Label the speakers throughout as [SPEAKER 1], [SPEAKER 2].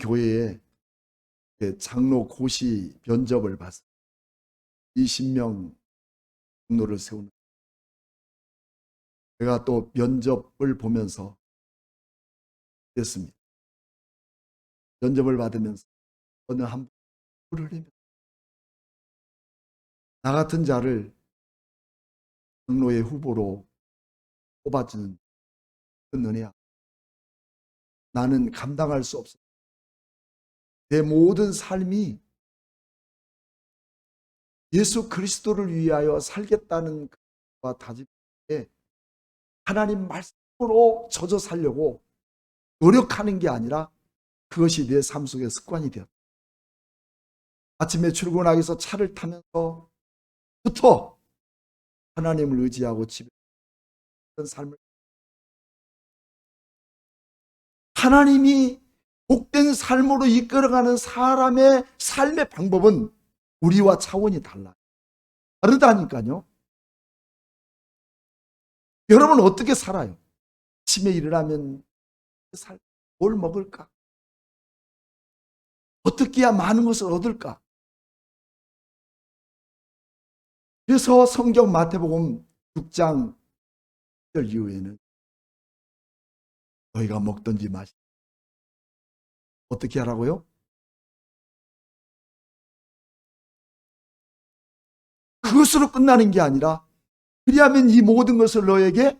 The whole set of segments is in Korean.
[SPEAKER 1] 교회에 장로 고시 면접을 봤어요. 20명 장로를 세우는. 제가 또 면접을 보면서 됐습니다. 면접을 받으면서 어느 한 분을 흘리며 나 같은 자를 장로의 후보로 뽑아주는 그 은혜야. 나는 감당할 수 없어. 내 모든 삶이 예수 그리스도를 위하여 살겠다는 그 다짐에 하나님 말씀으로 젖어 살려고 노력하는 게 아니라 그것이 내 삶 속의 습관이 되었다. 아침에 출근하기 위해서 차를 타면서부터 하나님을 의지하고 집에 삶을 하나님이 복된 삶으로 이끌어가는 사람의 삶의 방법은 우리와 차원이 달라요. 다르다니까요. 여러분 어떻게 살아요? 아침에 일어나면 뭘 먹을까? 어떻게 해야 많은 것을 얻을까? 그래서 성경 마태복음 6장 1절 이후에는 너희가 먹든지 마시든지 어떻게 하라고요? 그것으로 끝나는 게 아니라 그리하면 이 모든 것을 너에게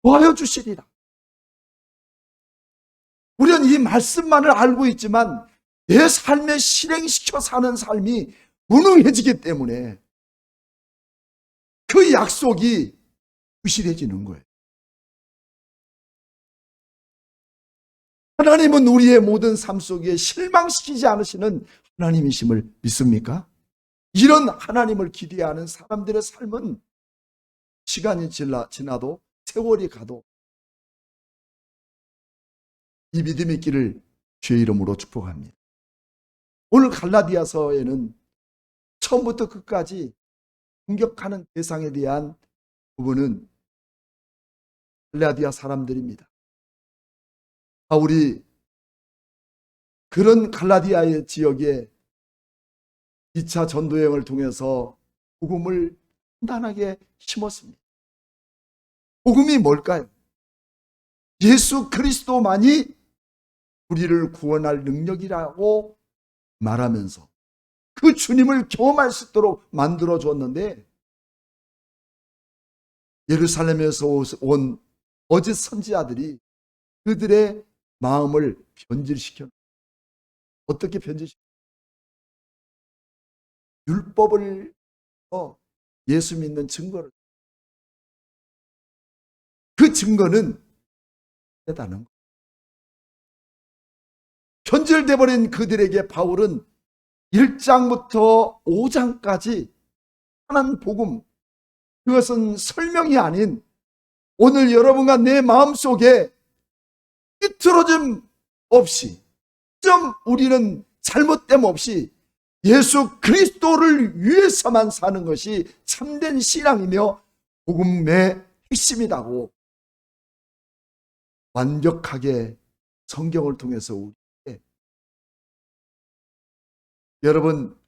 [SPEAKER 1] 더하여 주시리라. 우리는 이 말씀만을 알고 있지만 내 삶에 실행시켜 사는 삶이 무능해지기 때문에 그 약속이 부실해지는 거예요. 하나님은 우리의 모든 삶 속에 실망시키지 않으시는 하나님이심을 믿습니까? 이런 하나님을 기대하는 사람들의 삶은 시간이 지나도 세월이 가도 이 믿음의 길을 주의 이름으로 축복합니다. 오늘 갈라디아서에는 처음부터 끝까지 공격하는 대상에 대한 부분은 갈라디아 사람들입니다. 바울이 그런 갈라디아의 지역에 2차 전도여행을 통해서 복음을 단단하게 심었습니다. 복음이 뭘까요? 예수 그리스도만이 우리를 구원할 능력이라고 말하면서 그 주님을 경험할 수 있도록 만들어 줬는데 예루살렘에서 온 거짓 선지자들이 그들의 마음을 변질시켜. 어떻게 변질시켜? 율법을 예수 믿는 증거를. 그 증거는 대단한 거예요. 변질돼 버린 그들에게 바울은 1장부터 5장까지 하나님 복음, 그것은 설명이 아닌 오늘 여러분과 내 마음속에 삐뚤어짐 없이 좀 우리는 잘못됨 없이 예수 그리스도를 위해서만 사는 것이 참된 신앙이며 복음의 핵심이라고 완벽하게 성경을 통해서 우리에게 여러분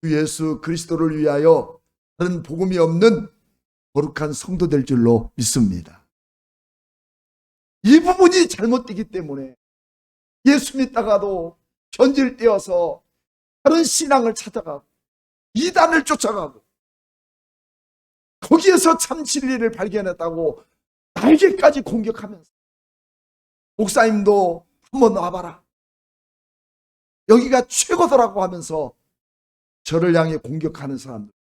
[SPEAKER 1] 주 예수 그리스도를 위하여 다른 복음이 없는 거룩한 성도 될 줄로 믿습니다. 이 부분이 잘못되기 때문에 예수 믿다가도 변질되어서 다른 신앙을 찾아가고 이단을 쫓아가고 거기에서 참 진리를 발견했다고 나에게까지 공격하면서 목사님도 한번 와봐라. 여기가 최고더라고 하면서 저를 향해 공격하는 사람들.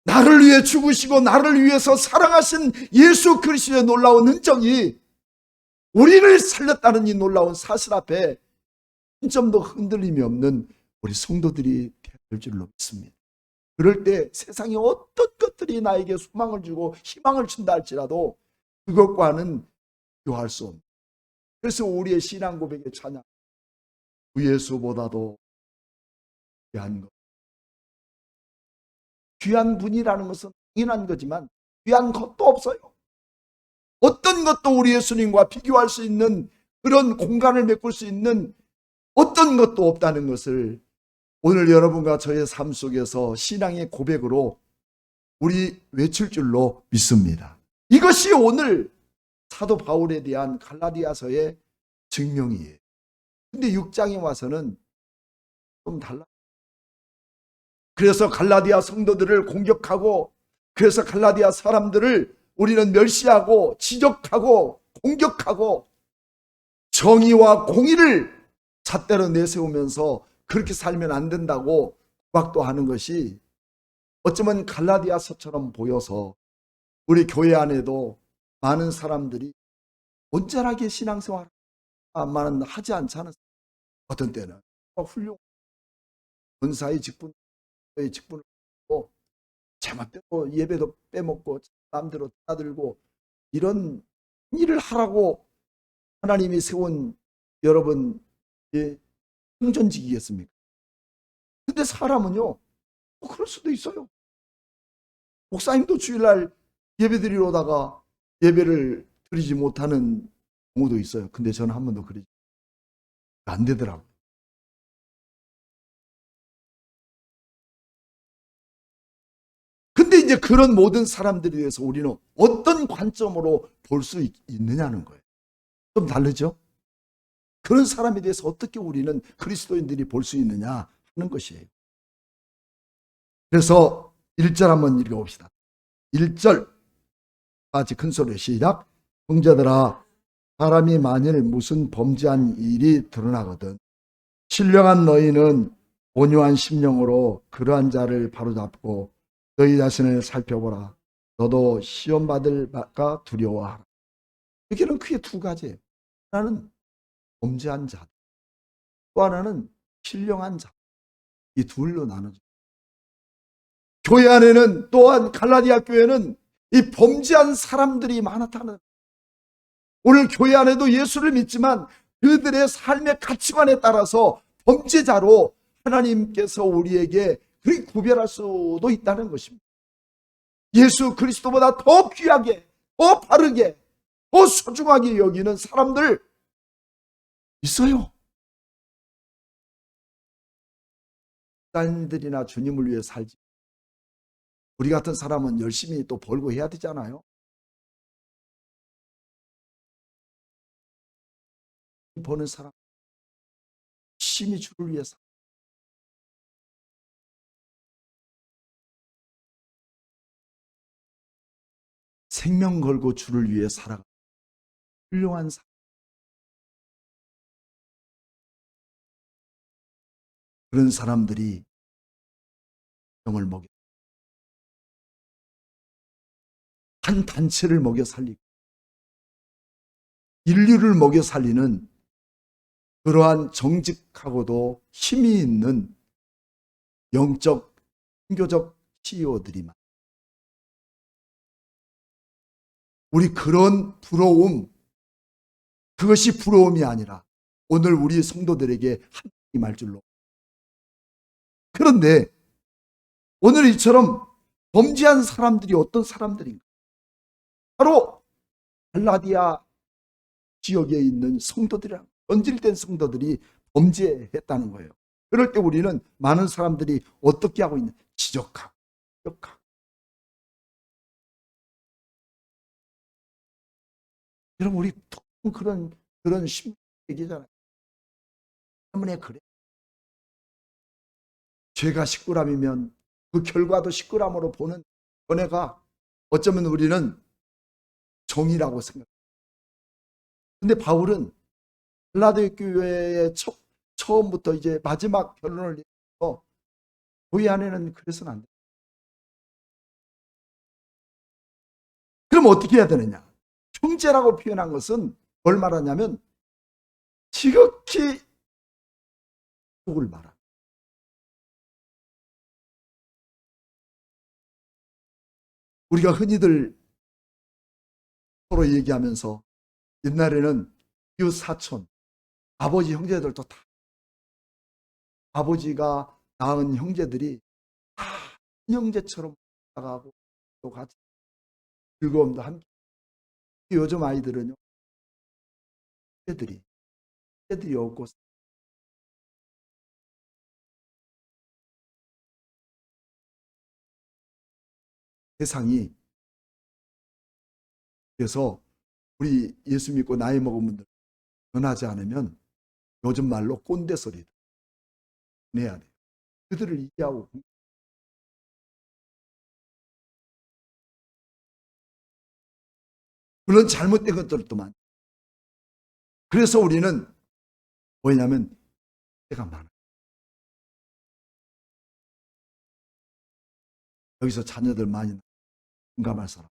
[SPEAKER 1] 나를 위해 죽으시고 나를 위해서 사랑하신 예수 그리스도의 놀라운 흔적이 우리를 살렸다는 이 놀라운 사실 앞에 한 점도 흔들림이 없는 우리 성도들이 될 줄로 믿습니다. 그럴 때 세상의 어떤 것들이 나에게 소망을 주고 희망을 준다 할지라도 그것과는 비교할 수 없는. 그래서 우리의 신앙 고백의 찬양, 주 예수보다도 귀한 것. 귀한 분이라는 것은 당연한 거지만 귀한 것도 없어요. 어떤 것도 우리 예수님과 비교할 수 있는 그런 공간을 메꿀 수 있는 어떤 것도 없다는 것을 오늘 여러분과 저의 삶 속에서 신앙의 고백으로 우리 외칠 줄로 믿습니다. 이것이 오늘 사도 바울에 대한 갈라디아서의 증명이에요. 근데 6장에 와서는 좀 달라. 그래서 갈라디아 성도들을 공격하고, 그래서 갈라디아 사람들을 우리는 멸시하고 지적하고 공격하고 정의와 공의를 잣대로 내세우면서 그렇게 살면 안 된다고 구박도 하는 것이 어쩌면 갈라디아서처럼 보여서 우리 교회 안에도 많은 사람들이 온전하게 신앙생활만 하지 않잖아요. 어떤 때는 훌륭한 권사의 직분을 하고 제멋대로 예배도 빼먹고 마음대로 따들고 이런 일을 하라고 하나님이 세운 여러분의 성전직이겠습니까? 근데 사람은요, 그럴 수도 있어요. 목사님도 주일날 예배 드리러 오다가 예배를 드리지 못하는 경우도 있어요. 근데 저는 한 번도 그러지 안 되더라고요. 근데 이제 그런 모든 사람들에 대해서 우리는 어떤 관점으로 볼 수 있느냐는 거예요. 좀 다르죠? 그런 사람에 대해서 어떻게 우리는 그리스도인들이 볼 수 있느냐 하는 것이에요. 그래서 1절 한번 읽어봅시다. 1절 같이 큰 소리로 시작. 형제들아, 사람이 만일 무슨 범죄한 일이 드러나거든 신령한 너희는 온유한 심령으로 그러한 자를 바로잡고 너희 자신을 살펴보라. 너도 시험받을까 두려워하라. 여기는 크게 두 가지예요. 하나는 범죄한 자, 또 하나는 신령한 자. 이 둘로 나눠져. 교회 안에는 또한 갈라디아 교회는 이 범죄한 사람들이 많았다는. 오늘 교회 안에도 예수를 믿지만 그들의 삶의 가치관에 따라서 범죄자로 하나님께서 우리에게 그렇게 구별할 수도 있다는 것입니다. 예수 그리스도보다 더 귀하게, 더 바르게, 더 소중하게 여기는 사람들 있어요. 사람들이나 주님을 위해 살지. 우리 같은 사람은 열심히 또 벌고 해야 되잖아요. 버는 사람 열심히 주를 위해 살. 생명 걸고 주를 위해 살아가 훌륭한 사람. 그런 사람들이 영을 먹여 한 단체를 먹여 살리고 인류를 먹여 살리는 그러한 정직하고도 힘이 있는 영적, 종교적 CEO들이 많아요. 우리 그런 부러움, 그것이 부러움이 아니라 오늘 우리 성도들에게 하나님이 말 줄로. 그런데 오늘 이처럼 범죄한 사람들이 어떤 사람들인가? 바로 갈라디아 지역에 있는 성도들이랑 변질된 성도들이 범죄했다는 거예요. 그럴 때 우리는 많은 사람들이 어떻게 하고 있냐? 지적하고 여러분 우리 그런 심리 얘기잖아요. 때문에 그래. 죄가 식구람이면 그 결과도 식구람으로 보는 은혜가 어쩌면 우리는 정의라고 생각해요. 근데 바울은 갈라디아 교회의 처음부터 이제 마지막 결론을 내서 교회 안에는 그래서는 안 돼. 그럼 어떻게 해야 되느냐? 형제라고 표현한 것은 뭘 말하냐면 지극히 속을 말하. 우리가 흔히들 서로 얘기하면서 옛날에는 이웃 사촌, 아버지 형제들도 다 아버지가 낳은 형제들이 다 형제처럼 나가고 또 같이 즐거움도 함께. 요즘 아이들은요, 애들이 없고 세상이. 그래서 우리 예수 믿고 나이 먹은 분들 변하지 않으면 요즘 말로 꼰대 소리 내야 돼요. 그들을 이해하고, 물론 잘못된 것들도 많아요. 그래서 우리는 뭐냐면 때가 많아요. 여기서 자녀들 많이 공감할 사람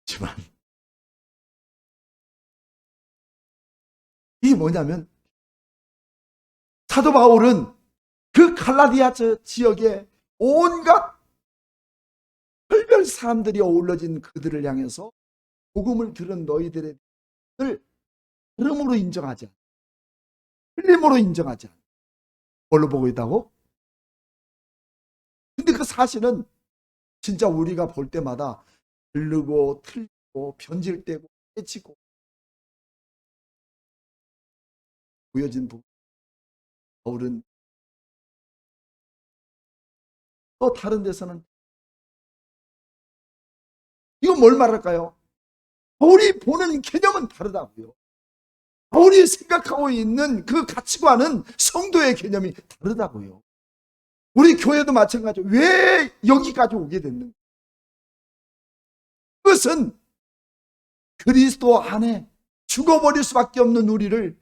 [SPEAKER 1] 있지만, 이게 뭐냐면 사도 바울은 그 갈라디아 지역에 온갖 별별 사람들이 어울러진 그들을 향해서 복음을 들은 너희들을 흐름으로 인정하지 않아, 틀림으로 인정하지 않아. 뭘로 보고 있다고? 근데 그 사실은 진짜 우리가 볼 때마다 들르고 틀리고 변질되고 해치고 보여진 부분. 바울은 또 다른 데서는 이건 뭘 말할까요? 바울이 보는 개념은 다르다고요. 바울이 생각하고 있는 그 가치관은 성도의 개념이 다르다고요. 우리 교회도 마찬가지로 왜 여기까지 오게 됐는가? 그것은 그리스도 안에 죽어버릴 수밖에 없는 우리를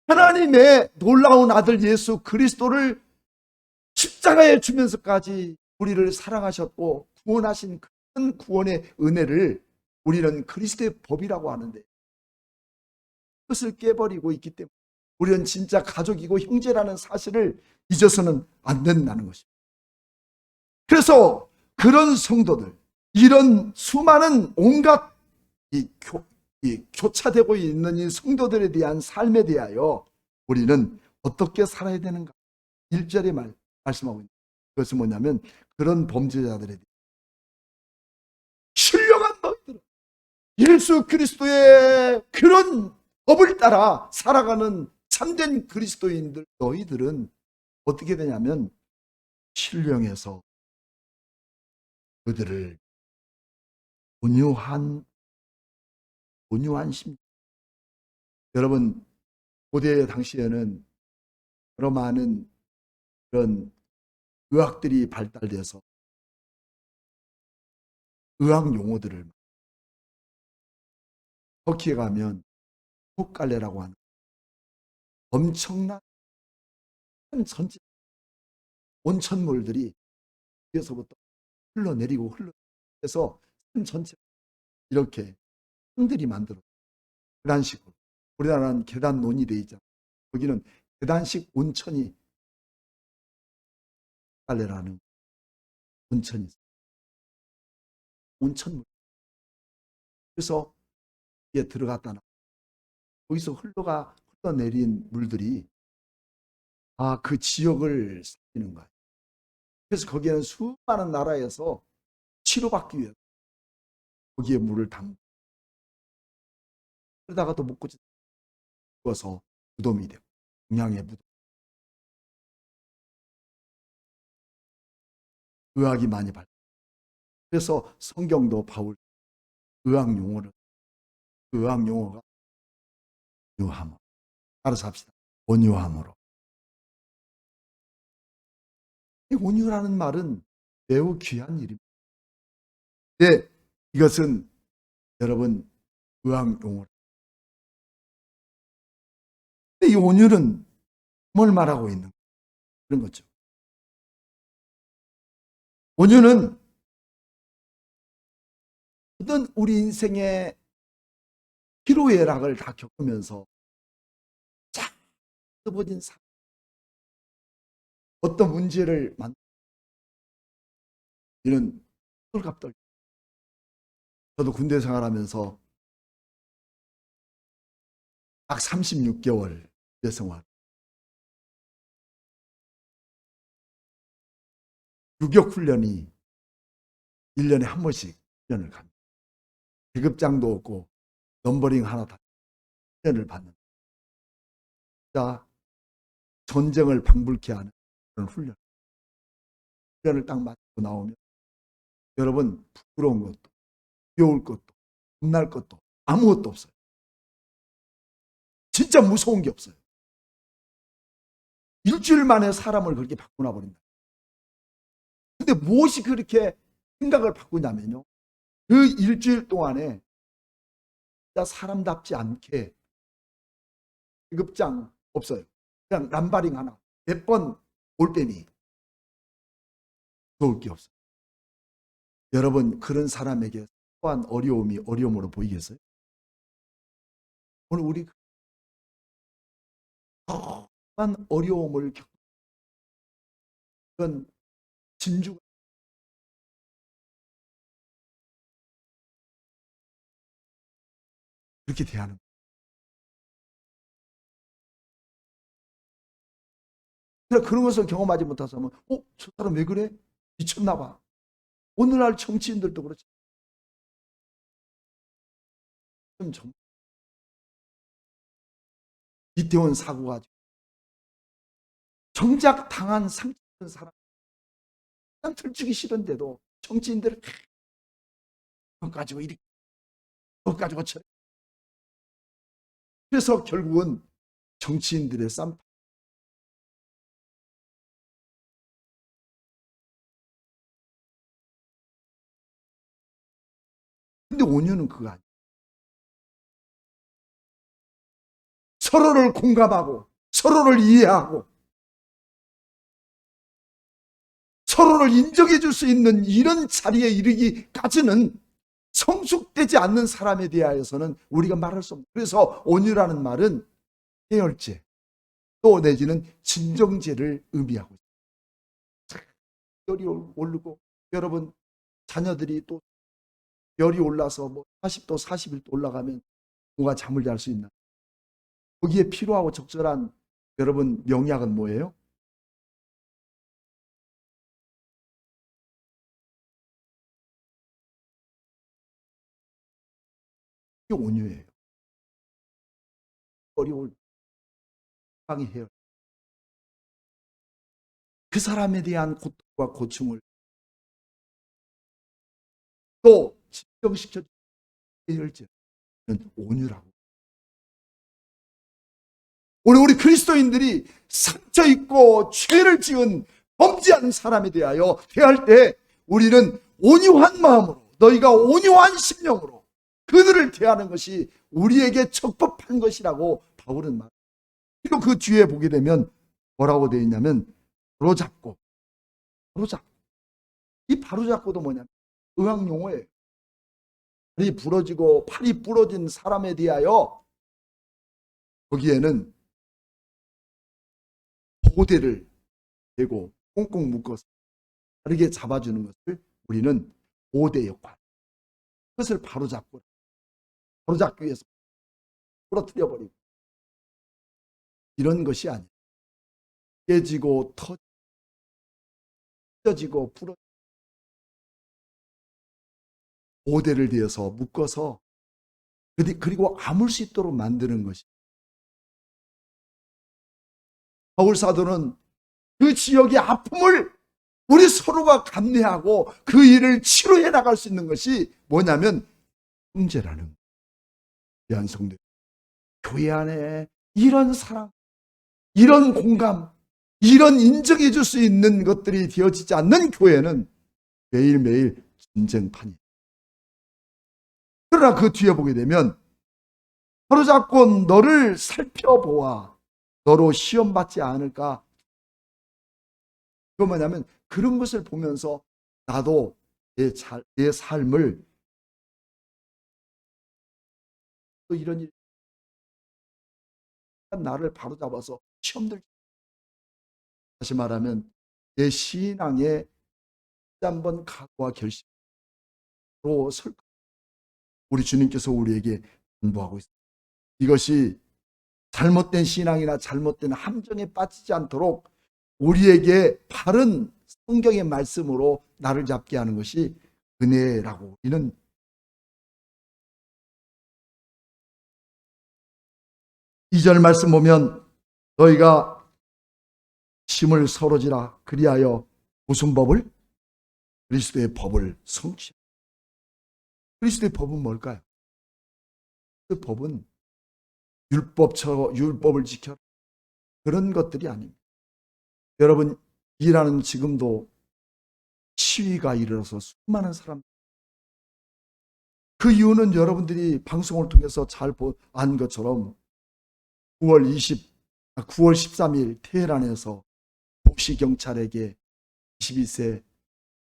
[SPEAKER 1] 하나님의 놀라운 아들 예수 그리스도를 십자가에 주면서까지 우리를 사랑하셨고 구원하신 큰 구원의 은혜를 우리는 그리스도의 법이라고 하는데, 그것을 깨버리고 있기 때문에 우리는 진짜 가족이고 형제라는 사실을 잊어서는 안 된다는 것입니다. 그래서 그런 성도들, 이런 수많은 온갖 교차되고 있는 이 성도들에 대한 삶에 대하여 우리는 어떻게 살아야 되는가? 1절에 말씀하고 있는 그것은 뭐냐면, 그런 범죄자들에 대해 신령한 너희들은 예수 그리스도의 그런 법을 따라 살아가는 참된 그리스도인들, 너희들은 어떻게 되냐면 신령해서 그들을 온유한 심. 여러분, 고대 당시에는 여러 많은 그런 의학들이 발달돼서 의학 용어들을, 터키에 가면 훅갈레라고 하는 엄청난 전체 온천물들이 위에서부터 흘러내리고 흘러내려서 산 전체 이렇게 산들이 만들어 계단식으로. 우리나라는 계단논이 돼 있잖아. 거기는 계단식 온천이 갈레라는 온천이 있어요. 온천물. 그래서 이게 들어갔다 나 거기서 흘러내린 물들이 그 지역을 살리는 거예요. 그래서 거기에는 수많은 나라에서 치료받기 위해 거기에 물을 담고, 그러다가 또 못 고쳐서 무덤이 되고, 동양의 무덤. 의학이 많이 발달. 그래서 성경도 바울 의학 용어를, 그 의학 용어가 온유함. 따라서 합시다. 온유함으로. 이 온유라는 말은 매우 귀한 일입니다. 네, 이것은 여러분 의학 용어. 이 온유는 뭘 말하고 있는 그런 거죠. 온유는 어떤 우리 인생의 희로애락을 다 겪으면서 작아진 삶, 어떤 문제를 이런 홀갑떨. 저도 군대 생활하면서 딱 36개월 군대 생활, 유격 훈련이 1년에 한 번씩 훈련을 갑니다. 계급장도 없고 넘버링 하나 다 훈련을 받는 자 전쟁을 방불케 하는 그런 훈련을 딱 마치고 나오면 여러분 부끄러운 것도 두려울 것도 겁날 것도 아무것도 없어요. 진짜 무서운 게 없어요. 일주일 만에 사람을 그렇게 바꾸나 버린다. 근데 무엇이 그렇게 생각을 바꾸냐면요, 그 일주일 동안에 진짜 사람답지 않게 계급장 없어요. 그냥 람바링 하나 몇 번 올빼미 좋을 게 없어요. 여러분 그런 사람에게 또한 어려움이 어려움으로 보이겠어요? 오늘 우리 또한 어려움을 겪는 진주가 그렇게 대하는 거예요. 그런 것을 경험하지 못해서 저 사람 왜 그래? 미쳤나 봐. 오늘날 정치인들도 그렇지. 이태원 사고 가지고 정작 당한 상처받은 사람 그냥 들추기 싫은데도 정치인들을 그거 가지고 이렇게 그거 가지고 저래. 그래서 결국은 정치인들의 쌈. 근데 온유는 그거 아니에요. 서로를 공감하고 서로를 이해하고 서로를 인정해 줄 수 있는 이런 자리에 이르기까지는 성숙되지 않는 사람에 대하여서는 우리가 말할 수 없는. 그래서 온유라는 말은 해열제 또 내지는 진정제를 의미하고 있어요. 열이 오르고 여러분 자녀들이 또 열이 올라서 40도 41도 올라가면 누가 잠을 잘 수 있나? 거기에 필요하고 적절한 여러분 영약은 뭐예요? 이게 온유예요. 열이 올 방해해요. 그 사람에 대한 고통과 고충을 또 진정시켜 해열제는 온유라고. 오늘 우리 그리스도인들이 상처 있고 죄를 지은 범죄한 사람에 대하여 대할 때 우리는 온유한 마음으로 너희가 온유한 심령으로 그들을 대하는 것이 우리에게 적법한 것이라고 바울은 말합니다. 그리고 그 뒤에 보게 되면 뭐라고 되어 있냐면 바로잡고 이 바로잡고도 뭐냐면 의학용어예요. 팔이 부러지고 팔이 부러진 사람에 대하여 거기에는 보대를 대고 꽁꽁 묶어서 다르게 잡아주는 것을 우리는 보대 역할, 그것을 바로잡기 위해서 부러뜨려 버리고 이런 것이 아니에요. 깨지고 터지고 부러지고 보대를 대어서 묶어서 그리고 아물 수 있도록 만드는 것이. 바울 사도는 그 지역의 아픔을 우리 서로가 감내하고 그 일을 치료해 나갈 수 있는 것이 뭐냐면 형제라는 귀한 성도. 교회 안에 이런 사랑, 이런 공감, 이런 인정해 줄 수 있는 것들이 되어지지 않는 교회는 매일매일 전쟁판이에요. 그러나 그 뒤에 보게 되면 바로잡고 너를 살펴보아 너로 시험받지 않을까. 그건 뭐냐면 그런 것을 보면서 나도 내 삶을 또 이런 일 나를 바로잡아서 시험들. 다시 말하면 내 신앙의 한번 각오와 결심으로 설 우리 주님께서 우리에게 공부하고 있습니다. 이것이 잘못된 신앙이나 잘못된 함정에 빠지지 않도록 우리에게 바른 성경의 말씀으로 나를 잡게 하는 것이 은혜라고 우리는 2절 말씀 보면 너희가 짐을 서로 지라 그리하여 무슨 법을? 그리스도의 법을 성취. 그리스도의 법은 뭘까요? 그 법은 율법을 지켜 그런 것들이 아닙니다. 여러분 일하는 지금도 시위가 일어나서 수많은 사람, 그 이유는 여러분들이 방송을 통해서 잘 안 것처럼 9월 13일 테헤란에서 복시 경찰에게 22세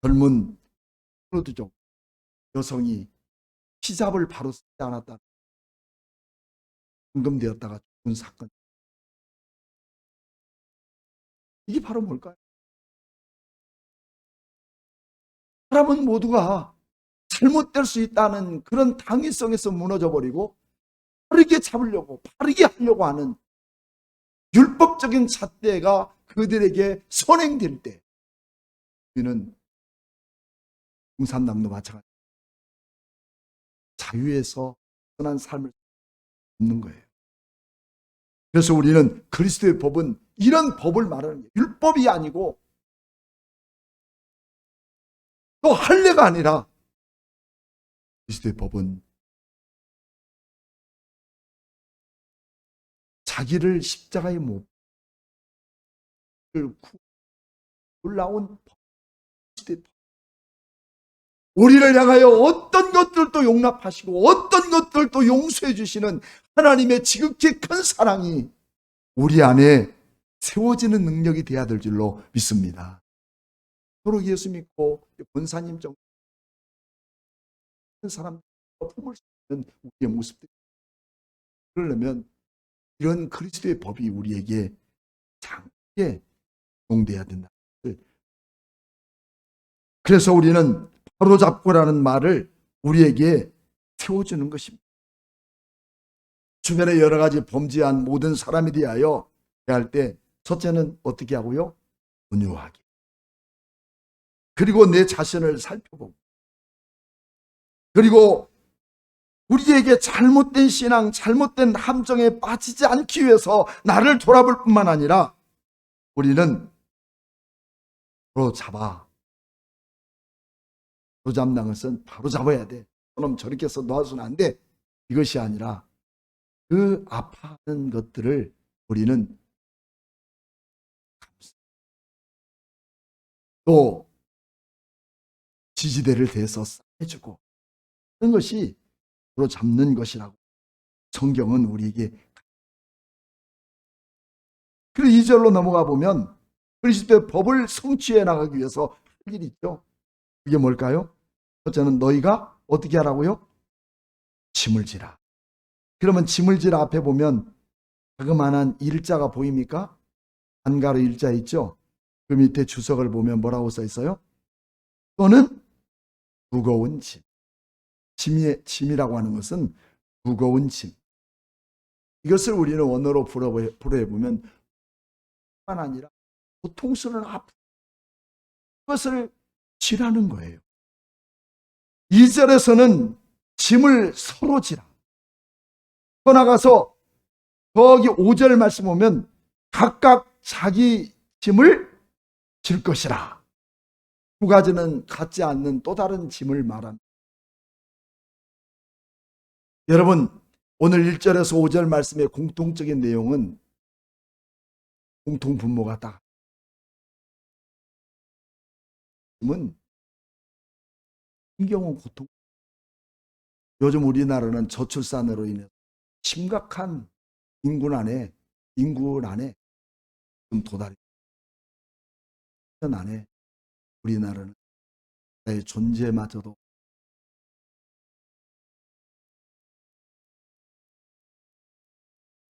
[SPEAKER 1] 젊은 쿠르드족 여성이 히잡을 바로 쓰지 않았다 감금되었다가 죽은 사건. 이게 바로 뭘까요? 사람은 모두가 잘못될 수 있다는 그런 당위성에서 무너져버리고 빠르게 잡으려고 빠르게 하려고 하는 율법적인 잣대가 그들에게 선행될 때 우리는 공산당도 마찬가지 자유에서 선한 삶을 없는 거예요. 그래서 우리는 그리스도의 법은 이런 법을 말하는 거예요. 율법이 아니고 또 할례가 아니라 그리스도의 법은 자기를 십자가에 못 올라온 법. 우리를 향하여 어떤 것들도 용납하시고 어떤 것들도 용서해 주시는 하나님의 지극히 큰 사랑이 우리 안에 세워지는 능력이 되어야 될 줄로 믿습니다. 서로 예수 믿고 권사님 정도 사람 품을 수 있는 우리의 모습들, 그러려면 이런 그리스도의 법이 우리에게 장게 적용돼야 된다. 그래서 우리는 바로잡고라는 말을 우리에게 세워주는 것입니다. 주변에 여러 가지 범죄한 모든 사람에 대하여 대할 때 첫째는 어떻게 하고요? 온유하게. 그리고 내 자신을 살펴보고, 그리고 우리에게 잘못된 신앙, 잘못된 함정에 빠지지 않기 위해서 나를 돌아볼 뿐만 아니라 우리는 바로 잡는 것은 바로 잡아야 돼. 그럼 저렇게 해서 놔서는 안 돼. 이것이 아니라 그 아파하는 것들을 우리는 또 지지대를 대서 해주고 그런 것이 바로 잡는 것이라고 성경은 우리에게. 그리고 2절로 넘어가 보면 그리스도의 법을 성취해 나가기 위해서 할 일이 있죠. 그게 뭘까요? 첫째는 너희가 어떻게 하라고요? 짐을 지라. 그러면 짐을 지라 앞에 보면 자그마한 일자가 보입니까? 안가로 일자 있죠? 그 밑에 주석을 보면 뭐라고 써 있어요? 또는 무거운 짐. 짐이라고 하는 것은 무거운 짐. 이것을 우리는 원어로 풀어보면 뿐만 아니라 고통스러운 아픔, 그것을 지라는 거예요. 2절에서는 짐을 서로 지라. 더 나가서 저기 5절 말씀 보면 각각 자기 짐을 질 것이라. 두 가지는 같지 않는 또 다른 짐을 말합니다. 여러분, 오늘 1절에서 5절 말씀의 공통적인 내용은 공통분모가 다. 짐은 신경은 고통. 요즘 우리나라는 저출산으로 인해 심각한 인구난에 좀 도달이. 1년 안에 우리나라는 나의 존재마저도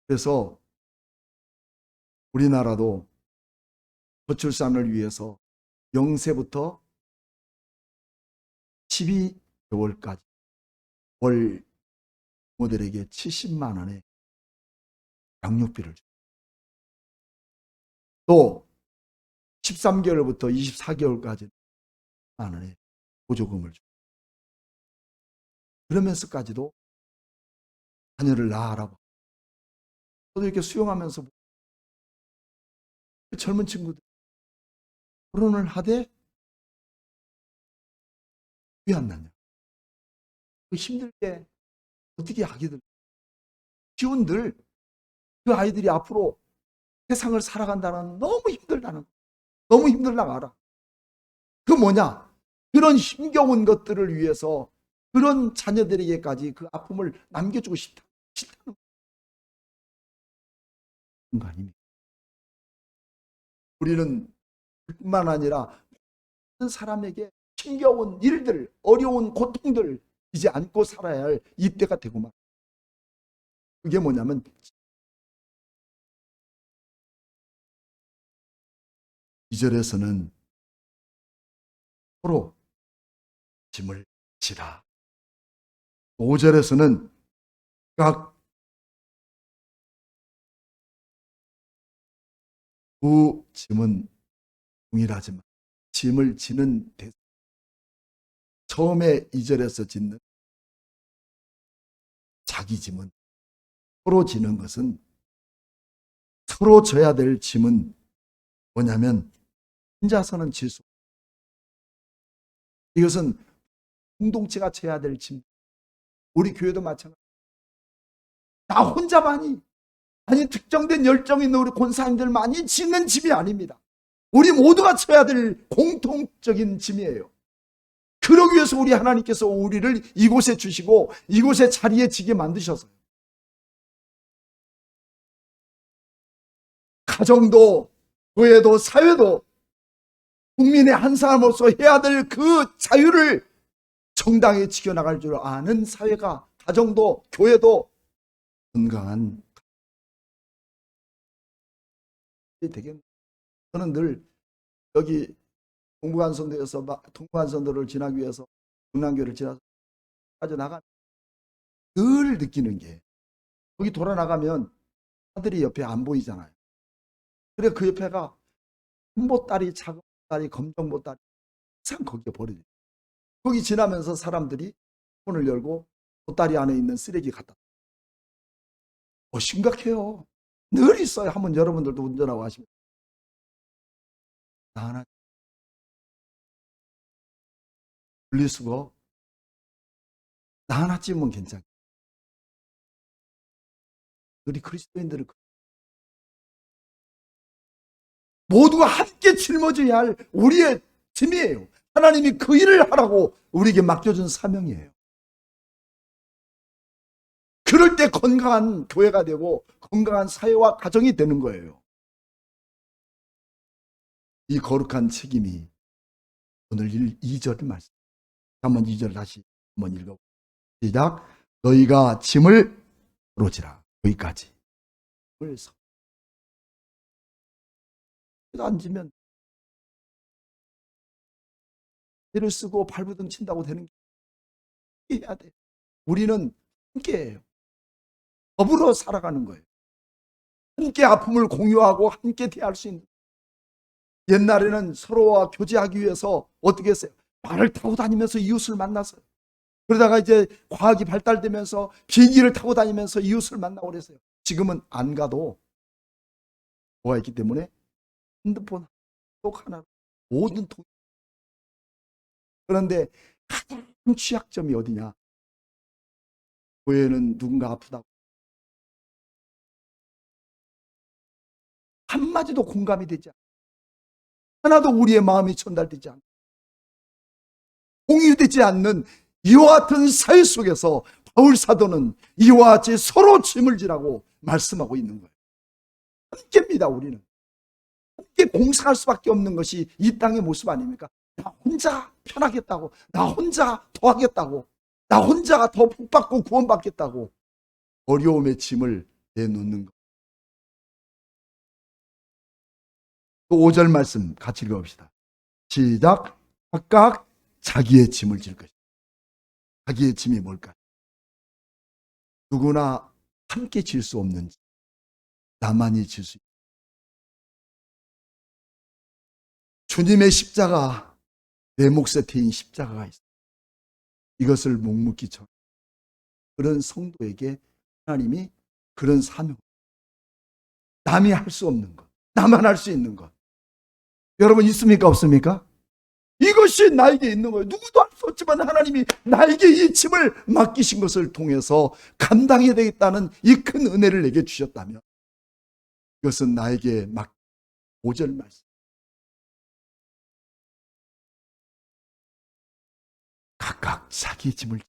[SPEAKER 1] 그래서 우리나라도 저출산을 위해서 0세부터 12개월까지 월 부모들에게 70만 원의 양육비를 줍니다. 또 13개월부터 24개월까지 만 원의 보조금을 줍니다. 그러면서까지도 자녀를 낳으라고. 저도 이렇게 수영하면서 그 젊은 친구들 결혼을 하되 왜 안 낳냐? 그 힘들게 어떻게 아기들 기운들 그 아이들이 앞으로 세상을 살아간다는 너무 힘들다는 거. 너무 힘들다고 알아. 그 뭐냐? 그런 힘겨운 것들을 위해서 그런 자녀들에게까지 그 아픔을 남겨주고 싶다는 거 아닙니까? 우리는 뿐만 아니라 모든 사람에게 힘겨운 일들, 어려운 고통들 이제 안고 살아야 할 이때가 되고 말. 그게 뭐냐면 2절에서는 서로 짐을 지라. 5절에서는 각 두 짐은 동일하지만 짐을 지는 처음에 2절에서 짓는 자기 짐은 서로 지는 것은 서로 져야 될 짐은 뭐냐면 혼자서는 질 수. 이것은 공동체가 져야 될 짐. 우리 교회도 마찬가지. 나 혼자만이 아니 특정된 열정 있는 우리 권사님들만이 짓는 짐이 아닙니다. 우리 모두가 져야 될 공통적인 짐이에요. 그러기 위해서 우리 하나님께서 우리를 이곳에 주시고 이곳의 자리에 지게 만드셨어요. 가정도 교회도 사회도 국민의 한 사람으로서 해야 될 그 자유를 정당히 지켜나갈 줄 아는 사회가 가정도 교회도 건강한 되겠네. 저는 늘 여기 동부간선도에서 동부간선도를 지나기 위해서 중랑교를 지나서 빠져나가 늘 느끼는 게 거기 돌아 나가면 차들이 옆에 안 보이잖아요. 그래 그 옆에가 큰 보따리, 작은 보따리, 검정 보따리 항상 거기에 버려져. 거기 지나면서 사람들이 문을 열고 보따리 안에 있는 쓰레기 갖다. 심각해요. 늘 있어요. 한번 여러분들도 운전하고 하시면 나 하나 분리수거 나 하나 찌면 괜찮아. 우리 그리스도인들은 모두가 함께 짊어져야 할 우리의 짐이에요. 하나님이 그 일을 하라고 우리에게 맡겨준 사명이에요. 그럴 때 건강한 교회가 되고 건강한 사회와 가정이 되는 거예요. 이 거룩한 책임이 오늘 2절 말씀. 한번 2절 다시 한번 읽어보세요. 시작. 너희가 짐을 풀어지라. 여기까지. 그래서 앉으면 배를 쓰고 발부등 친다고 되는 게 해야 돼. 우리는 함께해요. 더불어 살아가는 거예요. 함께 아픔을 공유하고 함께 대할 수 있는. 옛날에는 서로와 교제하기 위해서 어떻게 했어요? 말을 타고 다니면서 이웃을 만났어요. 그러다가 이제 과학이 발달되면서 비행기를 타고 다니면서 이웃을 만나고 그랬어요. 지금은 안 가도 뭐가 있기 때문에 핸드폰 톡 하나 모든 통. 그런데 가장 취약점이 어디냐? 교회는 누군가 아프다고 한마디도 공감이 되지 않고 하나도 우리의 마음이 전달되지 않고 공유되지 않는 이와 같은 사회 속에서 바울 사도는 이와 같이 서로 짐을 지라고 말씀하고 있는 거예요. 함께입니다. 우리는 함께 공생할 수밖에 없는 것이 이 땅의 모습 아닙니까? 나 혼자 편하겠다고, 나 혼자 더 하겠다고, 나 혼자가 더 복받고 구원받겠다고 어려움의 짐을 내놓는 것. 또 5절 말씀 같이 읽어봅시다. 시작. 각각 자기의 짐을 질 것이다. 자기의 짐이 뭘까? 누구나 함께 질 수 없는 짐, 나만이 질 수 있다. 주님의 십자가, 내 몫에 태인 십자가가 있어. 이것을 묵묵히 져. 그런 성도에게 하나님이 그런 사명, 남이 할 수 없는 것, 나만 할 수 있는 것. 여러분 있습니까 없습니까? 이것이 나에게 있는 거예요. 누구도 할 수 없지만 하나님이 나에게 이 짐을 맡기신 것을 통해서 감당해야 되겠다는 이 큰 은혜를 내게 주셨다면 이것은 나에게 맡긴 5절 말씀. 각각 자기 짐을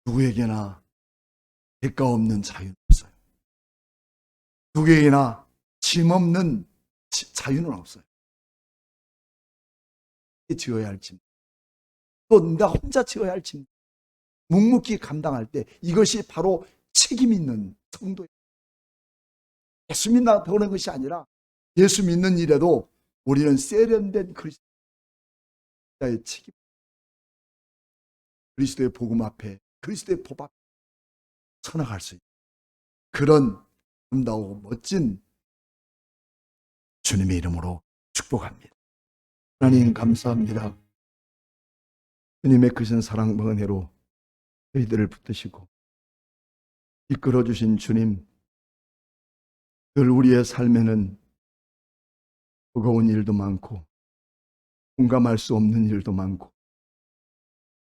[SPEAKER 1] 누구에게나 대가 없는 자유는 없어요. 누구에게나 짐 없는 자유는 없어요. 지어야 할 짐, 또 내가 혼자 지어야 할 짐, 묵묵히 감당할 때 이것이 바로 책임 있는 성도예요. 예수 믿나 보는 것이 아니라 예수 믿는 일에도 우리는 세련된 그리스도의 책임, 그리스도의 복음 앞에, 그리스도의 법 앞에 서나갈 수 있는 그런 아름다우고 멋진 주님의 이름으로 축복합니다. 하나님 감사합니다. 주님의 크신 사랑과 은혜로 저희들을 붙드시고 이끌어주신 주님, 늘 우리의 삶에는 버거운 일도 많고 공감할 수 없는 일도 많고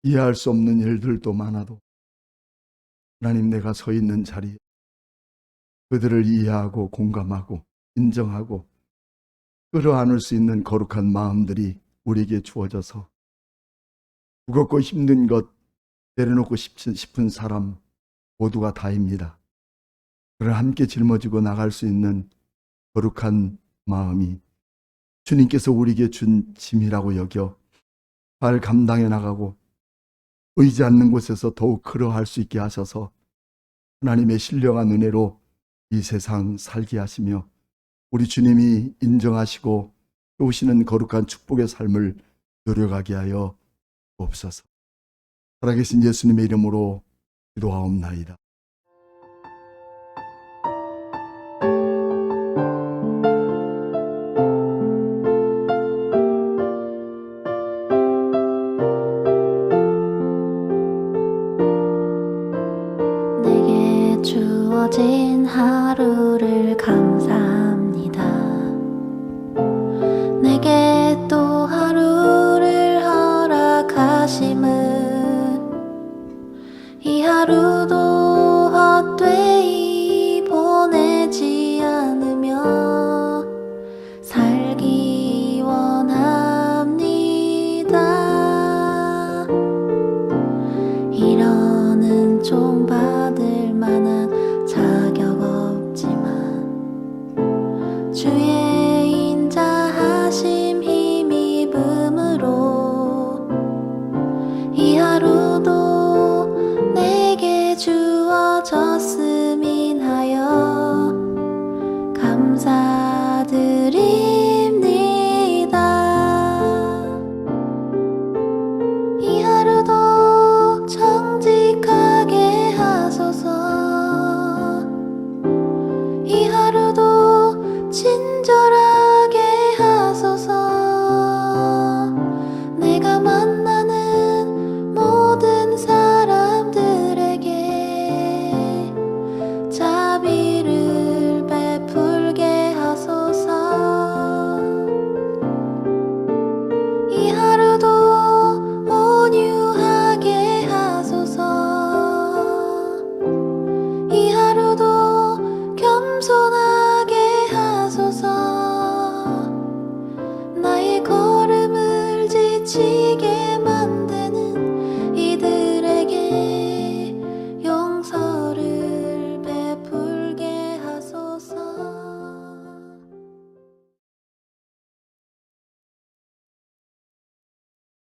[SPEAKER 1] 이해할 수 없는 일들도 많아도 하나님, 내가 서 있는 자리에 그들을 이해하고 공감하고 인정하고 끌어안을 수 있는 거룩한 마음들이 우리에게 주어져서 무겁고 힘든 것 내려놓고 싶은 사람 모두가 다입니다. 그를 함께 짊어지고 나갈 수 있는 거룩한 마음이 주님께서 우리에게 준 짐이라고 여겨 잘 감당해 나가고 보이지 않는 곳에서 더욱 그러할 수 있게 하셔서 하나님의 신령한 은혜로 이 세상 살게 하시며 우리 주님이 인정하시고 오시는 거룩한 축복의 삶을 노력하게 하여 주옵소서. 살아계신 예수님의 이름으로 기도하옵나이다.
[SPEAKER 2] 내게 주어진 하루